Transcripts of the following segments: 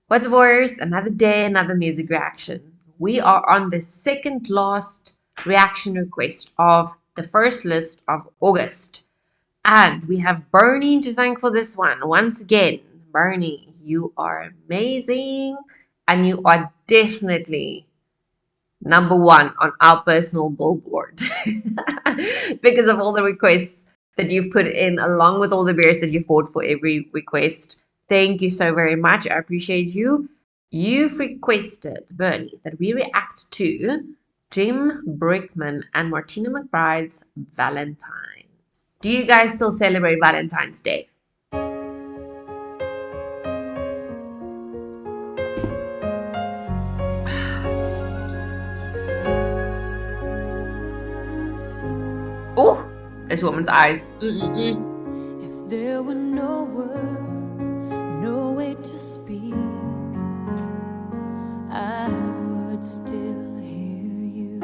What's worse? Another day, another music reaction. We are on the second last reaction request of the first list of August. And we have Bernie to thank for this one. Once again, Bernie, you are amazing. And you are definitely number one on our personal billboard because of all the requests that you've put in, along with all the beers that you've bought for every request. Thank you so very much. I appreciate you. You've requested, Bernie, that we react to Jim Brickman and Martina McBride's Valentine. Do you guys still celebrate Valentine's Day? Oh, this woman's eyes. If there were no words, no way to speak, I would still hear you.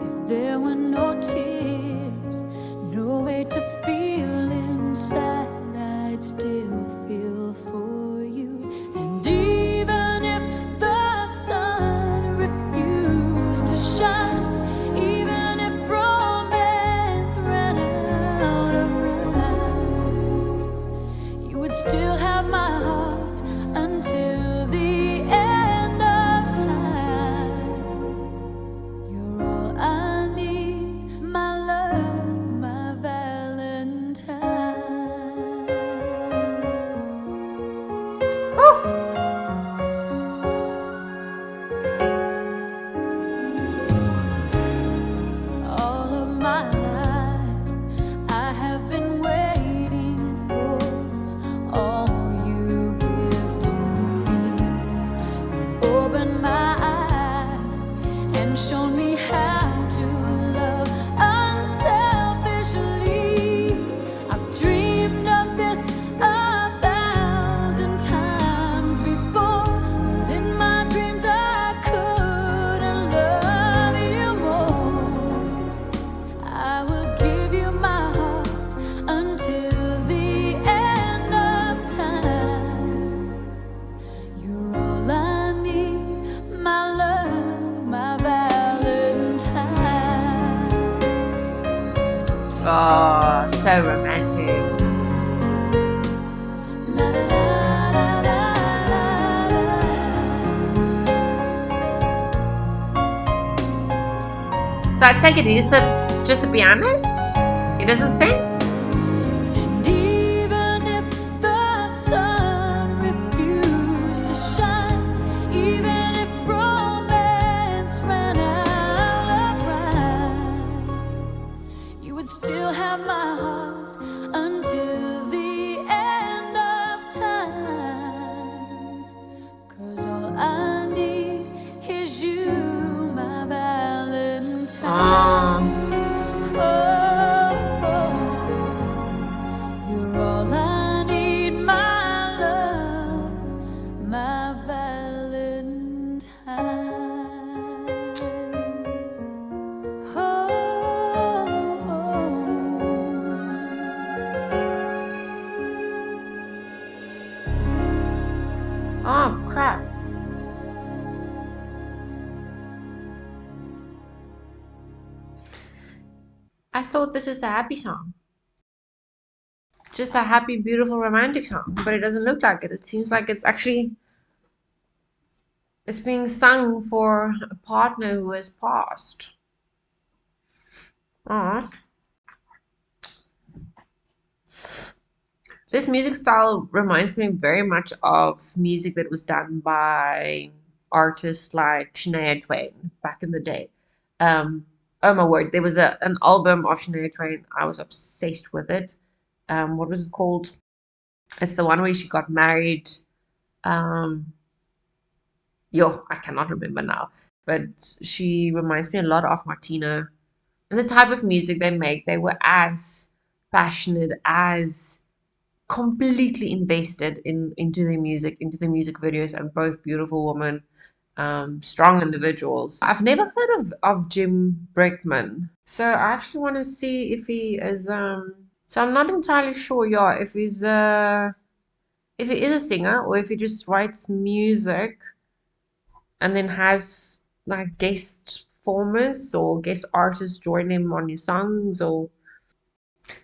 If there were no tears, no way to feel inside, I'd still feel for you. And even if the sun refused to shine, even if romance ran out of rhyme, you would still have my heart until the end of time. You're all I need, my love, my Valentine. All of my life I have been waiting for all you give to me. You've opened my eyes and shown me how to love unselfishly. I've dreamed of this 1,000 times before, but in my dreams I couldn't love you more. I will give you my heart until the end of time. You're all I need, my love, my Valentine. Oh, so romantic. La, la, la, la, la, So I take it he's just the pianist? He doesn't sing? And even if the sun refused to shine, even if romance ran out of rhyme, you would still have my heart until the end of time. 'Cause all I need is you, my Valentine. Oh, you're all I need, my love, my Valentine. Oh, crap. I thought this is a happy song. Just a happy, beautiful, romantic song. But it doesn't look like it. It seems like it's actually... it's being sung for a partner who has passed. Aw. This music style reminds me very much of music that was done by artists like Shania Twain back in the day. Oh my word, there was an album of Shania Twain. I was obsessed with it. What was it called? It's the one where she got married. I cannot remember now. But she reminds me a lot of Martina. And the type of music they make, they were as passionate, as completely invested into the music videos, and both beautiful women, strong individuals. I've never heard of Jim Brickman, so I actually want to see if he is so I'm not entirely sure if he's if he is a singer or if he just writes music and then has like guest performers or guest artists join him on his songs. Or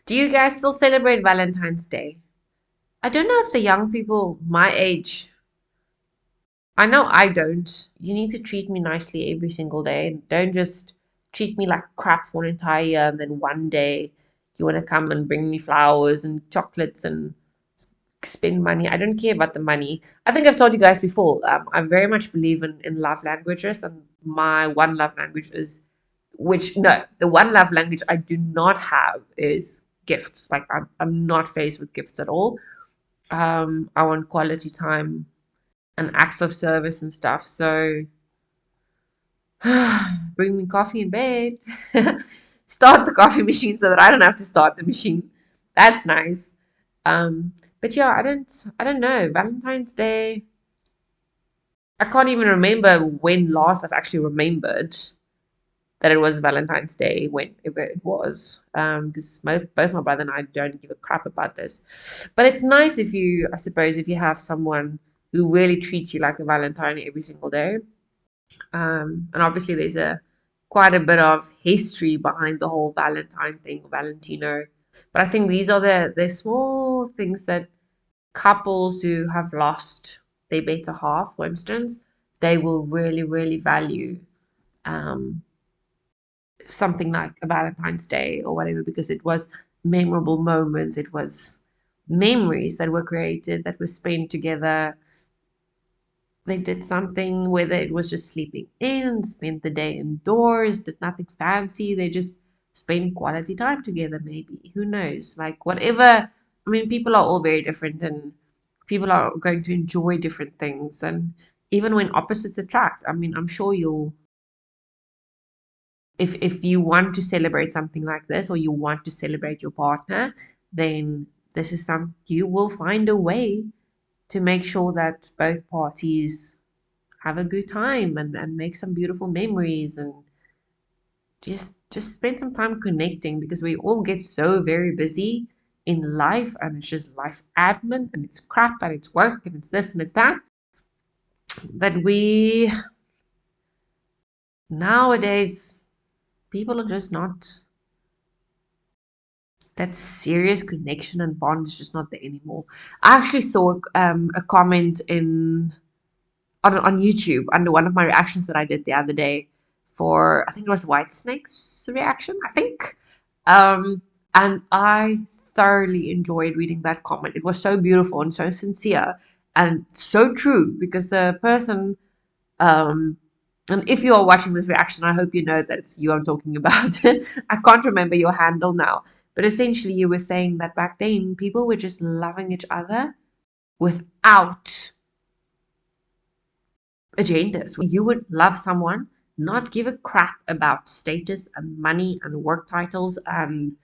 do you guys still celebrate Valentine's Day? I don't know if the young people my age, I know I don't. You need to treat me nicely every single day. Don't just treat me like crap for an entire year and then one day you want to come and bring me flowers and chocolates and spend money. I don't care about the money. I think I've told you guys before. I very much believe in love languages, and my one love language is, which no, the one love language I do not have is gifts. Like I'm not faced with gifts at all. I want quality time and acts of service and stuff. So bring me coffee in bed. Start the coffee machine so that I don't have to start the machine. That's nice. But yeah, I don't know. Valentine's Day. I can't even remember when last I've actually remembered that it was Valentine's Day whenever it was. Because both my brother and I don't give a crap about this. But it's nice if you, I suppose, if you have someone who really treats you like a Valentine every single day. And obviously there's a quite a bit of history behind the whole Valentine thing, Valentino. But I think these are the small things that couples who have lost their better half, for instance, they will really, really value um, something like a Valentine's Day or whatever, because it was memorable moments, it was memories that were created, that were spent together. They did something, whether it was just sleeping in, spent the day indoors, did nothing fancy. They just spent quality time together, maybe. Who knows? Like, whatever. I mean, people are all very different and people are going to enjoy different things. And even when opposites attract, I mean, I'm sure you'll, if you want to celebrate something like this or you want to celebrate your partner, then this is some, you will find a way to make sure that both parties have a good time and make some beautiful memories and just spend some time connecting, because we all get so very busy in life and it's just life admin and it's crap and it's work and it's this and it's that, that we nowadays people are just not, that serious connection and bond is just not there anymore. I actually saw a comment in on YouTube under one of my reactions that I did the other day for, I think it was White Snake's reaction, I think. And I thoroughly enjoyed reading that comment. It was so beautiful and so sincere and so true, because the person, um, and if you are watching this reaction, I hope you know that it's you I'm talking about. I can't remember your handle now, but essentially you were saying that back then people were just loving each other without agendas. You would love someone, not give a crap about status and money and work titles and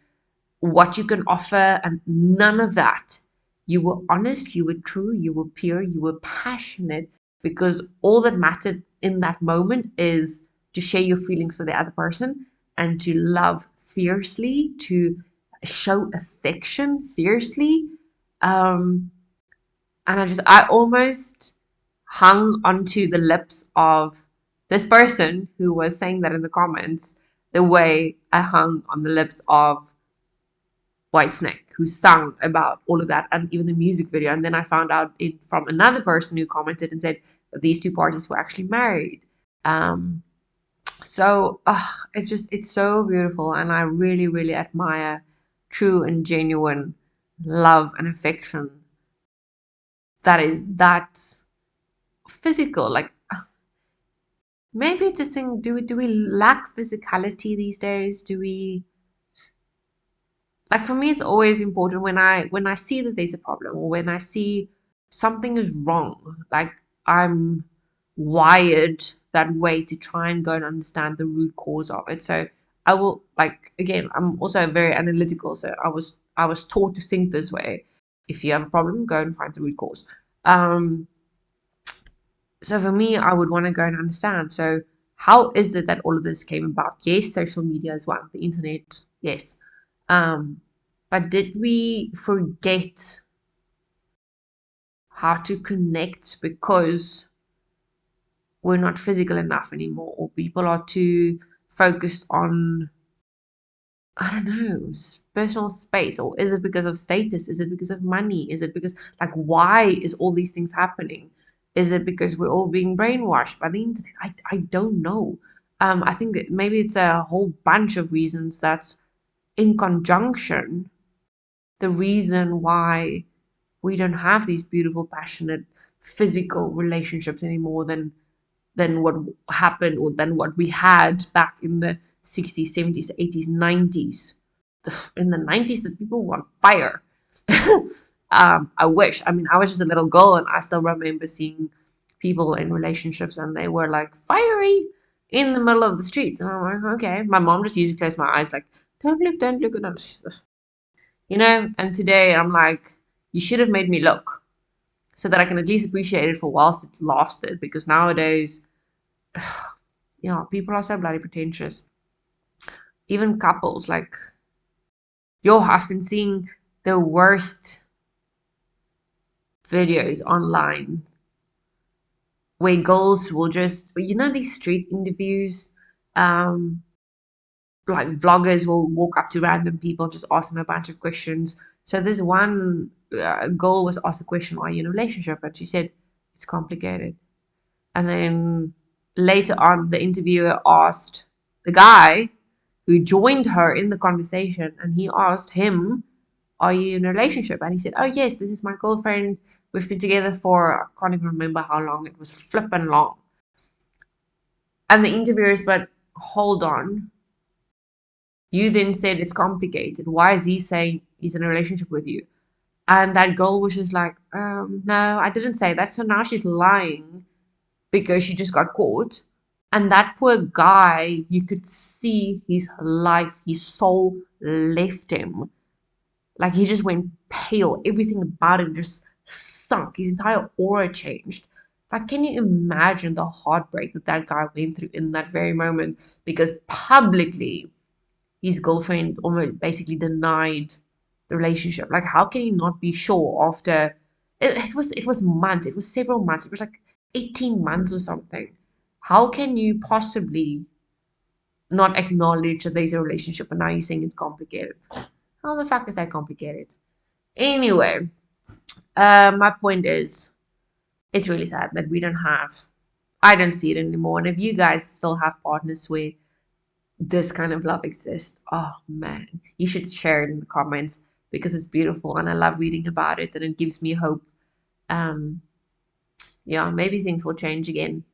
what you can offer and none of that. You were honest, you were true, you were pure, you were passionate, because all that mattered in that moment is to share your feelings for the other person and to love fiercely, to show affection fiercely. Um, and I almost hung onto the lips of this person who was saying that in the comments, the way I hung on the lips of Whitesnake, who sung about all of that and even the music video. And then I found out from another person who commented and said that these two parties were actually married. Um, so it's so beautiful, and I really, really admire true and genuine love and affection that is that physical. Like, maybe it's a thing. Do we lack physicality these days? Do we, like, for me it's always important when I see that there's a problem or when I see something is wrong. Like, I'm wired that way to try and go and understand the root cause of it. So I will, like, again, I'm also very analytical. So I was taught to think this way. If you have a problem, go and find the root cause. Um, So for me, I would want to go and understand. So how is it that all of this came about? Yes, social media as well, the internet, yes. Um, but did we forget how to connect because we're not physical enough anymore, or people are too focused on, I don't know, personal space. Or is it because of status? Is it because of money? Is it because, like, why is all these things happening? Is it because we're all being brainwashed by the internet? I don't know. I think that maybe it's a whole bunch of reasons that's in conjunction the reason why we don't have these beautiful, passionate, physical relationships anymore than what happened or than what we had back in the 60s, 70s, 80s, 90s. In the 90s, the people were on fire. I wish. I mean, I was just a little girl and I still remember seeing people in relationships and they were like fiery in the middle of the streets. And I'm like, okay. My mom just used to close my eyes, like, don't look, don't look. And today I'm like, you should have made me look so that I can at least appreciate it for whilst it lasted. Because nowadays, yeah, people are so bloody pretentious. Even couples, like, yo, I've been seeing the worst videos online where girls will just, these street interviews, um, like vloggers will walk up to random people and just ask them a bunch of questions. So this one girl was asked a question, are you in a relationship? And she said, it's complicated. And then later on, the interviewer asked the guy who joined her in the conversation, and he asked him, are you in a relationship? And he said, oh, yes, this is my girlfriend. We've been together for, I can't even remember how long. It was flippin' long. And the interviewer is, but hold on. You then said it's complicated. Why is he saying he's in a relationship with you? And that girl was just like, no, I didn't say that. So now she's lying because she just got caught. And that poor guy, you could see his life, his soul left him. Like he just went pale. Everything about him just sunk. His entire aura changed. Like, can you imagine the heartbreak that that guy went through in that very moment? Because publicly, his girlfriend almost basically denied the relationship. Like, how can he not be sure after it was months, it was several months, it was like 18 months or something. How can you possibly not acknowledge that there's a relationship and now you're saying it's complicated? How the fuck is that complicated? Anyway, my point is it's really sad that we don't have, I don't see it anymore. And if you guys still have partners where this kind of love exists, oh man, you should share it in the comments because it's beautiful and I love reading about it and it gives me hope. Um, yeah, maybe things will change again.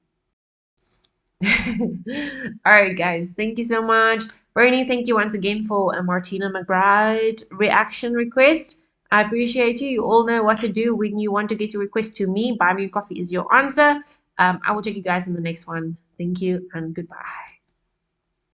All right, guys, thank you so much. Bernie, thank you once again for a Martina McBride reaction request. I appreciate you. You all know what to do when you want to get your request to me. Buy me a coffee is your answer. I will check you guys in the next one. Thank you and goodbye.